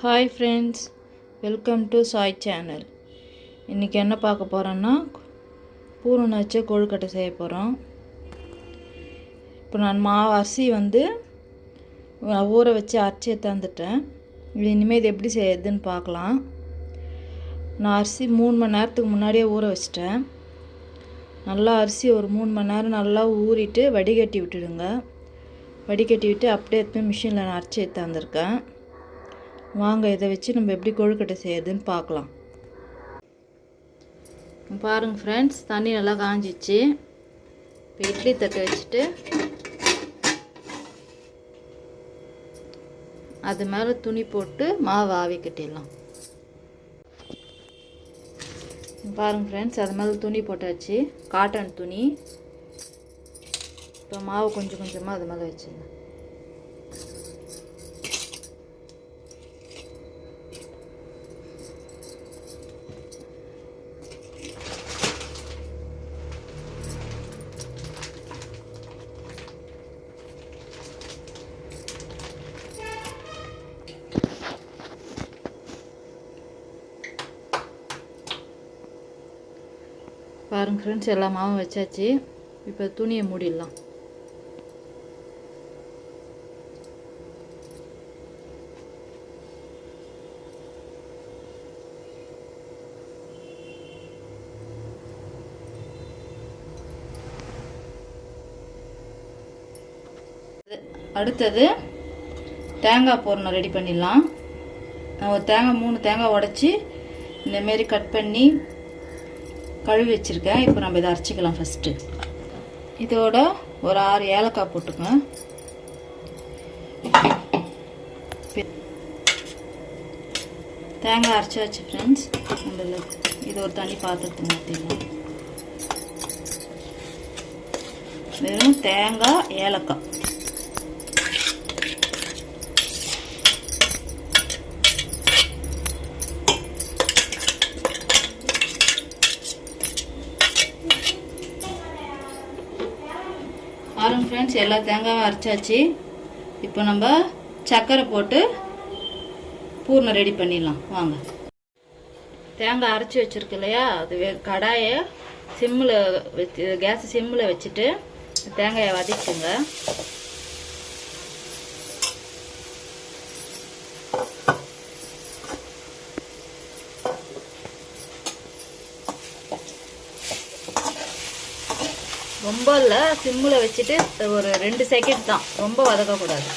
Hi friends, welcome to Sai channel. இன்றைக்கி என்ன பார்க்க போகிறோன்னா, பூரண வச்ச கொழுக்கட்டை செய்ய போகிறோம். இப்போ நான் அரிசி ஊற வச்சு அரைச்சி தந்துட்டேன். இனிமேல் இது எப்படி செய்யறதுன்னு பார்க்கலாம். நான் அரிசி 3 மணி நேரத்துக்கு முன்னாடியே ஊற வச்சிட்டேன். நல்லா அரிசி ஒரு 3 மணி நேரம் நல்லா ஊறிட்டு வடிகட்டி விட்டுடுங்க. வடிகட்டி விட்டு அப்படியே எடுத்து மிஷினில் நான் அரைச்சி தந்துருக்கேன். வாங்க இதை வச்சு நம்ம எப்படி கொழுக்கட்டை செய்யறதுன்னு பார்க்கலாம். பாருங்கள் ஃப்ரெண்ட்ஸ், தண்ணி நல்லா காஞ்சிச்சு. இப்போ இட்லி தட்டை வச்சுட்டு அது மேலே துணி போட்டு மாவு ஆவி கட்டிடலாம். பாருங்கள் ஃப்ரெண்ட்ஸ், அது மேலே துணி போட்டாச்சு, காட்டன் துணி. இப்போ மாவு கொஞ்சம் கொஞ்சமாக அது மேலே வச்சுருங்க. பாருங்கள் ஃப்ரெண்ட்ஸ், எல்லா மாவும் வச்சாச்சு. இப்போ துணியை மூடிடலாம். அடுத்தது தேங்காய் பூரணம் ரெடி பண்ணிடலாம். நான் ஒரு 3 தேங்காய் உடச்சி இந்தமாரி கட் பண்ணி கழுவி வச்சுருக்கேன். இப்போ நம்ம இதை அரைச்சிக்கலாம். ஃபஸ்ட்டு இதோட ஒரு 6 ஏலக்காய் போட்டுக்கோங்க. தேங்காய் அரைச்சாச்சு ஃப்ரெண்ட்ஸ். நம்ம இது ஒரு தனி பாத்திரத்துக்கு மாற்றிடலாம். வெறும் தேங்காய், ஏலக்காய். பாருங்க ஃப்ரெண்ட்ஸ், எல்லா தேங்காயும் அரைச்சாச்சு. இப்போ நம்ம சர்க்கரை போட்டு பூர்ணம் ரெடி பண்ணிடலாம். வாங்க. தேங்காய் அரைச்சி வச்சுருக்கு இல்லையா, அது கடாயை சிம்மில் வச்சு, கேஸ் சிம்மில் வச்சுட்டு தேங்காயை வதக்குங்க. ரொம்ப இல்லை, சிம்மில் வச்சுட்டு ஒரு 2 செகண்ட் தான், ரொம்ப வதக்கக்கூடாது.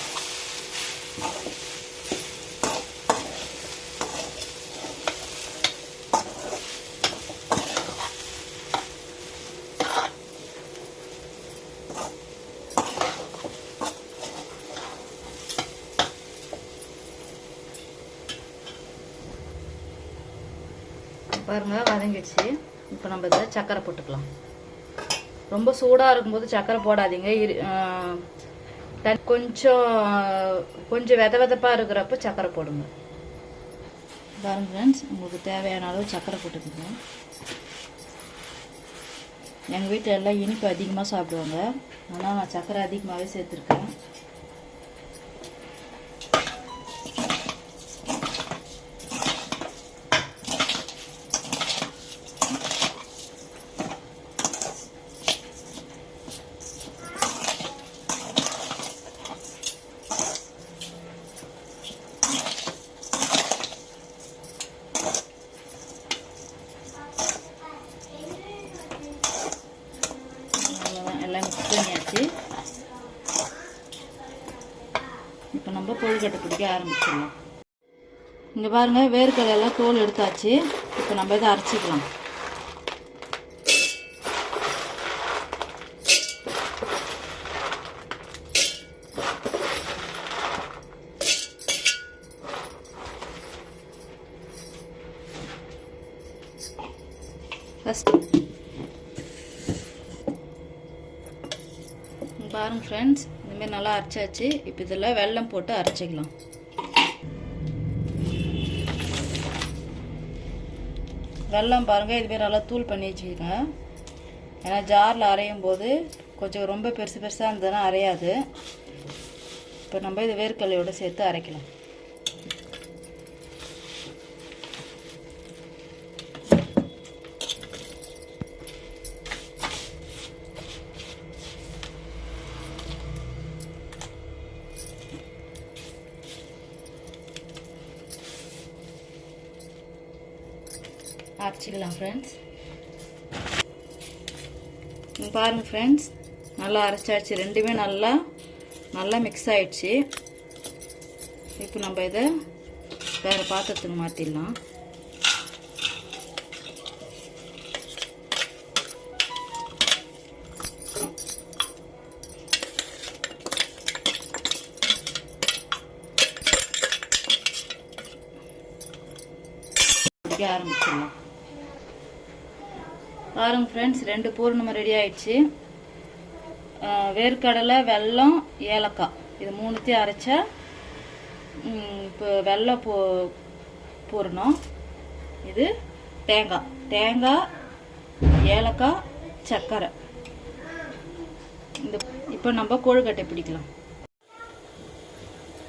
பாருங்க, வதங்கிடுச்சு. இப்போ நம்ம இதை சர்க்கரை போட்டுக்கலாம். ரொம்ப சூடாக இருக்கும்போது சர்க்கரை போடாதீங்க. கொஞ்சம் வெதப்பாக இருக்கிறப்ப சர்க்கரை போடுங்க. பாருங்க ஃப்ரெண்ட்ஸ், உங்களுக்கு தேவையான அளவு சர்க்கரை போட்டுக்கோங்க. எங்கள் வீட்டில் எல்லாம் இனிப்பு அதிகமாக சாப்பிடுவாங்க, ஆனால் நான் சர்க்கரை அதிகமாகவே சேர்த்துருக்கேன். எல்லாம் மிக்ஸ் பண்ணியாச்சு. இப்போ நம்ம கொழுக்கட்டை பிடிக்க ஆரம்பிச்சிடலாம். இங்கே பாருங்கள், வேர்க்கடலை எல்லாம் தோல் எடுத்தாச்சு. இப்போ நம்ம இதை அரைச்சிக்கலாம். பாருங்க ஃப்ரெண்ட்ஸ், இந்தமாரி நல்லா அரைச்சாச்சு. இப்போ இதில் வெல்லம் போட்டு அரைச்சிக்கலாம். வெல்லம் பாருங்கள், இதுமாரி நல்லா தூள் பண்ணி வச்சுக்கோங்க. ஏன்னா ஜாரில் அரையும் போது கொஞ்சம் ரொம்ப பெருசாக இருந்ததுன்னா அரையாது. இப்போ நம்ம இது வேர்க்கடலையோடு சேர்த்து அரைக்கலாம். அரைச்சிக்கலாம் ஃப்ரெண்ட்ஸ். பாருங்கள் ஃப்ரெண்ட்ஸ், நல்லா அரைச்சாச்சு. ரெண்டுமே நல்லா மிக்ஸ் ஆயிடுச்சு. இப்போ நம்ம இதை வேறு பாத்திரத்துக்கு மாற்றிடலாம். ஆரம்பிச்சிடலாம். பாருங்க ஃப்ரெண்ட்ஸ், 2 பூரணம் ரெடி ஆயிடுச்சு. வேர்க்கடலை, வெல்லம், ஏலக்காய் இது 3த்தையும் அரைச்சா இப்போ வெல்லம் பூரணம். இது தேங்காய், ஏலக்காய், சர்க்கரை. இப்போ நம்ம கொழுக்கட்டை பிடிக்கலாம்.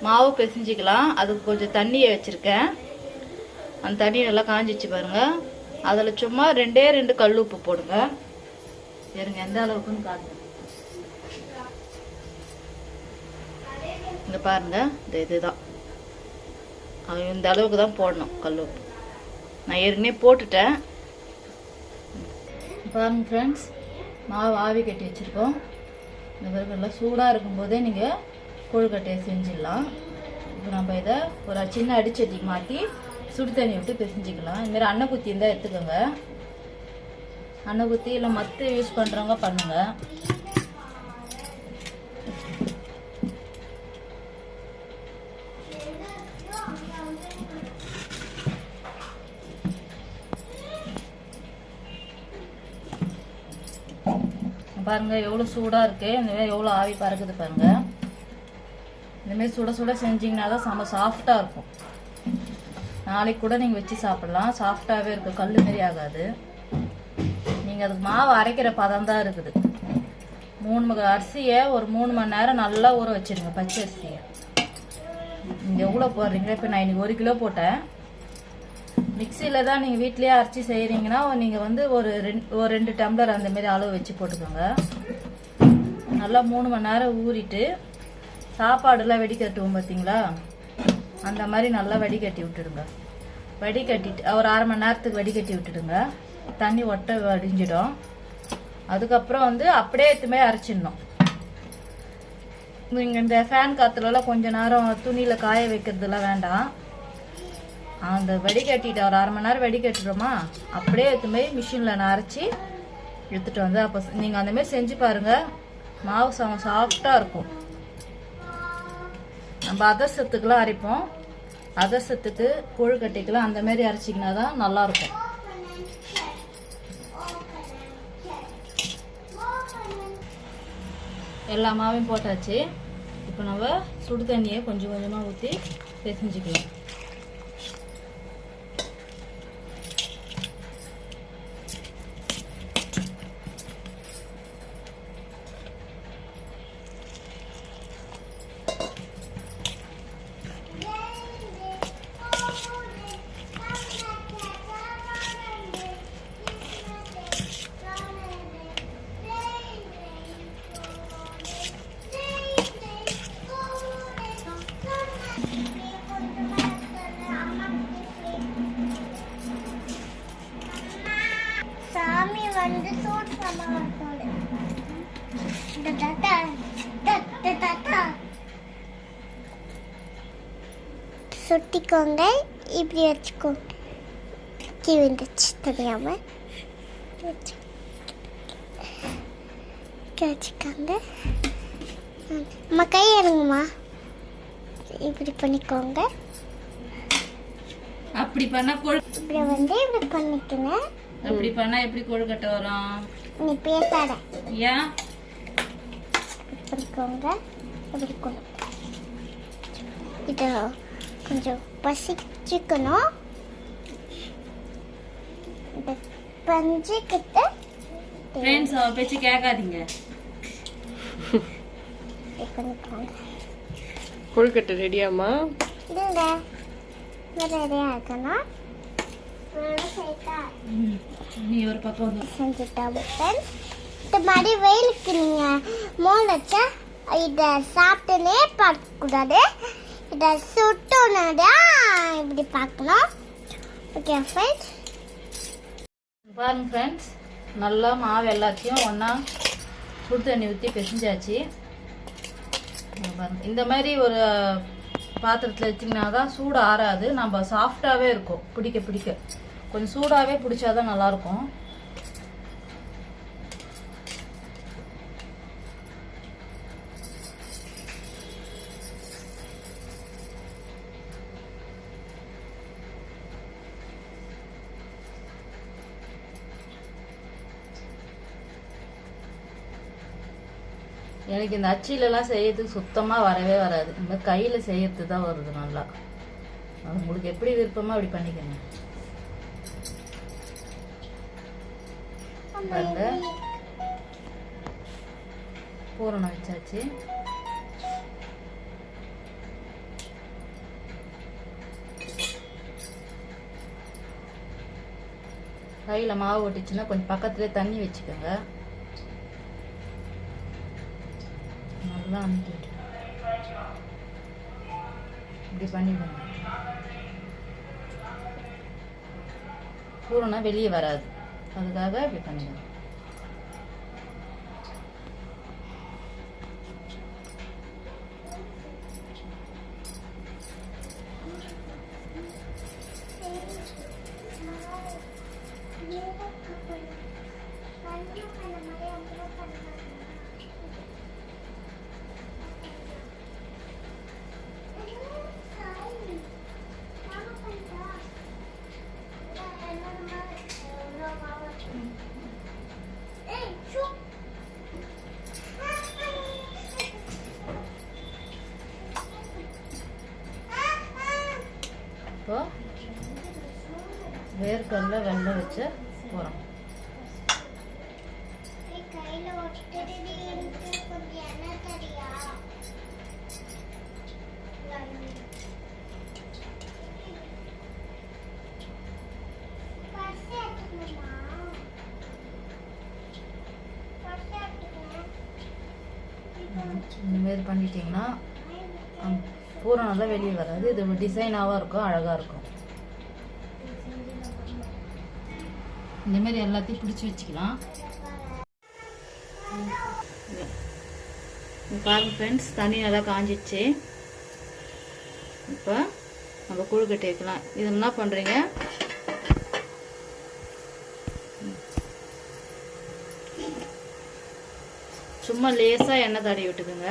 மாவு பிசைஞ்சிக்கலாம். அதுக்கு கொஞ்சம் தண்ணியை வச்சுருக்கேன். அந்த தண்ணி நல்லா காஞ்சிச்சு பாருங்கள். அதில் சும்மா 2 கல் உப்பு போடுங்க. சரிங்க, எந்த அளவுக்குன்னு காட்டுங்க. இங்கே பாருங்கள், இதுதான் இந்த அளவுக்கு தான் போடணும் கல் உப்பு. நான் ஏற்கனவே போட்டுட்டேன். பாருங்கள் ஃப்ரெண்ட்ஸ், மாவு ஆவி கட்டி வச்சுருக்கோம். இந்த பிறகு நல்லா சூடாக இருக்கும்போதே நீங்கள் கொழுக்கட்டையை செஞ்சிடலாம். இப்போ நம்ம இதை ஒரு சின்ன அடிச்சட்டிக்கு மாற்றி சுடு தண்ணி விட்டு பிசைஞ்சிக்கலாம். இதுமாரி அன்னை குத்தி இருந்தால் எடுத்துக்கோங்க. அன்னை குத்தி இல்லை மற்ற யூஸ் பண்ணுறவங்க பண்ணுங்க. பாருங்க எவ்வளோ சூடாக இருக்கு. இந்தமாதிரி எவ்வளோ ஆவி பறக்குது பாருங்க. இந்தமாரி சுட செஞ்சிங்கன்னா தான் செம்ம சாஃப்டாக இருக்கும். நாளைக்கு கூட நீங்கள் வச்சு சாப்பிடலாம். சாஃப்டாகவே இருக்குது, கல் மாரி ஆகாது. நீங்கள் அதுக்கு மாவு அரைக்கிற பதம் தான் இருக்குது. 3 அரிசியை ஒரு 3 மணி நேரம் நல்லா ஊற வச்சுருங்க. பச்சை அரிசியை நீங்கள் எவ்வளோ போடுறீங்களோ, இப்போ நான் இன்றைக்கி 1 கிலோ போட்டேன். மிக்சியில் தான் நீங்கள் வீட்லேயே அரைச்சி செய்கிறீங்கன்னா நீங்கள் வந்து ஒரு 2 டம்ளர் அந்தமாரி அளவு வச்சு போட்டுக்கோங்க. நல்லா 3 மணி நேரம் ஊறிட்டு சாப்பாடுலாம் வெடிக்கட்டுவோம் பார்த்தீங்களா, அந்த மாதிரி நல்லா வடிகட்டி விட்டுடுங்க. வடிகட்டிட்டு ஒரு 1/2 மணி நேரத்துக்கு வடிகட்டி விட்டுடுங்க. தண்ணி ஒட்ட வடிஞ்சிடும். அதுக்கப்புறம் வந்து அப்படியே எத்துமே அரைச்சிடணும். நீங்கள் இந்த ஃபேன் காற்றுலலாம் கொஞ்சம் நேரம் துணியில் காய வைக்கிறதுலாம் வேண்டாம். அந்த வடிகட்டிட்டு ஒரு 1/2 மணி நேரம் வடிகட்டுறோமா, அப்படியே எத்துமே மிஷினில் நான் அரைச்சி எடுத்துகிட்டு வந்து அப்போ நீங்கள் அந்தமாரி செஞ்சு பாருங்கள். மாவு சாஃப்டாக இருக்கும். நம்ம அதர்சத்துக்கெலாம் அரைப்போம். அதர்சத்துக்கு கொழுக்கட்டைக்கெலாம் அந்தமாரி அரைச்சிங்கன்னா தான் நல்லாயிருக்கும். எல்லா மாவையும் போட்டாச்சு. இப்போ நம்ம சுடு தண்ணியை கொஞ்சம் கொஞ்சமாக ஊற்றி பிசைஞ்சிக்கலாம். சுட்டிக்கோங்க, இப்படி வச்சுக்கோங்க. வந்துச்சு தெரியாம வச்சுக்கோங்க. அம்மா கை இறங்குமா, இப்படி பண்ணிக்கோங்க. அப்படி பண்ணா இப்படி வந்து இப்படி பண்ணிக்கணும். அப்படி பண்ணா எப்படி கொழுக்கட்டை வரும்? நீ பேசாத. ஏன் பண்ணிக்கோங்க. இப்படி இதை கொஞ்சம் பசிச்சுக்கணும். பஞ்சுக்கிட்ட ஃப்ரெண்ட்ஸ் அவ பேச்சு கேட்காதீங்க. கொழுக்கட்டை ரெடியாமா? இல்லைங்க, ரெடியாக இருக்கணும். நீ ஒரு பக்கம் செஞ்சுட்டோம். இந்த மாதிரி வெயிலுக்கு நீங்கள் மோல் வச்சா இதை சாப்பிட்டுனே பார்க்கக்கூடாது. இதை சுட்டோன்னா இப்படி பார்க்கணும். ஓகே ஃப்ரெண்ட்ஸ், பாருங்க ஃப்ரெண்ட்ஸ், நல்லா மாவு எல்லாத்தையும் ஒன்றா சுடு தண்ணி ஊற்றி பிசைஞ்சாச்சு. பாருங்க, இந்த மாதிரி ஒரு பாத்திரத்தில் வச்சிங்கன்னா தான் சூடு ஆறாது, நம்ம சாஃப்டாகவே இருக்கும். பிடிக்க பிடிக்க கொஞ்சம் சூடாகவே பிடிச்சாதான் நல்லாயிருக்கும். எனக்கு இந்த அச்சிலெல்லாம் செய்யறதுக்கு சுத்தமாக வரவே வராது. இந்த கையில் செய்யறது தான் வருது நல்லா. அது உங்களுக்கு எப்படி விருப்பமோ அப்படி பண்ணிக்கோங்க. பாருங்க, பூரணம் வச்சாச்சு. கையில் மாவு ஒட்டிச்சுன்னா கொஞ்சம் பக்கத்துலேயே தண்ணி வச்சுக்கோங்க. நல்லா அமுக்கிட்டு இப்படி பண்ணிவிடுங்க. பூரணம் வெளியே வராது, அதுக்காக இப்படி பண்ணிடுங்க. இப்போ வேர்க்கடலை வெள்ளை வச்ச போகிறோம். இந்த மாதிரி பண்ணிட்டீங்கன்னா பூரம் நல்லா வெளியே வராது. இது டிசைனாகவும் இருக்கும், அழகாக இருக்கும். இந்த மாதிரி எல்லாத்தையும் பிடிச்சி வச்சுக்கலாம். பாருங்க ஃப்ரெண்ட்ஸ், தண்ணி நல்லா காஞ்சிடுச்சு. இப்போ நம்ம கொழுக்கட்டை வைக்கலாம். இது என்ன பண்ணுறீங்க, சும்மா லேசாக எண்ணெய் தடவி விட்டுக்குங்க.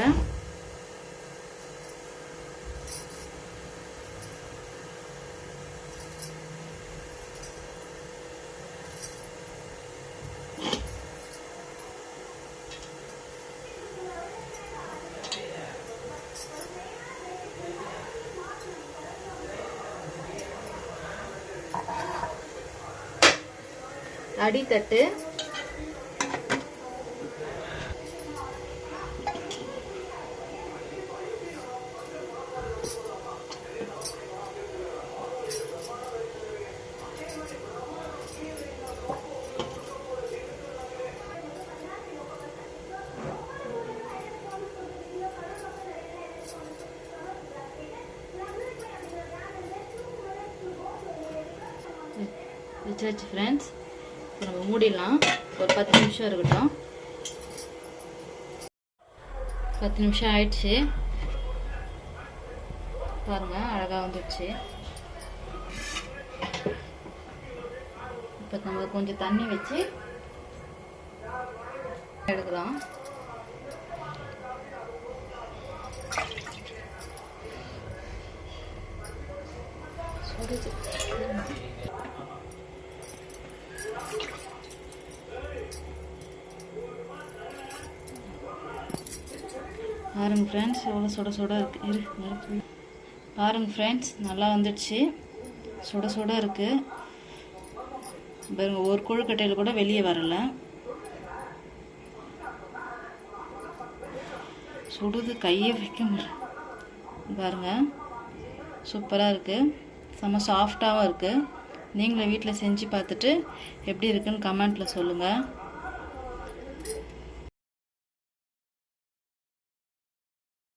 அடித்தட்டு வச்சாச்சு ஃப்ரெண்ட்ஸ். இப்போ நம்ம மூடிடலாம். ஒரு 10 நிமிஷம் இருக்கட்டும். 10 நிமிஷம் ஆயிடுச்சு. பாருங்க, அழகாக வந்துடுச்சு. இப்போ நம்ம கொஞ்சம் தண்ணி வச்சு எடுக்கலாம். பாருங்க ஃப்ரெண்ட்ஸ், எவ்வளோ சுட சுட இருக்குது. பாருங்க ஃப்ரெண்ட்ஸ், நல்லா வந்துடுச்சு. சுட சுட இருக்குது பாருங்க. ஒரு கொழுக்கட்டையில் கூட வெளியே வரல. சுடுது, கையே வைக்க முடியல. பாருங்க, சூப்பராக இருக்குது. செம்ம சாஃப்டாகவும் இருக்குது. நீங்களும் வீட்டில் செஞ்சு பார்த்துட்டு எப்படி இருக்குன்னு கமெண்ட்டில் சொல்லுங்கள்.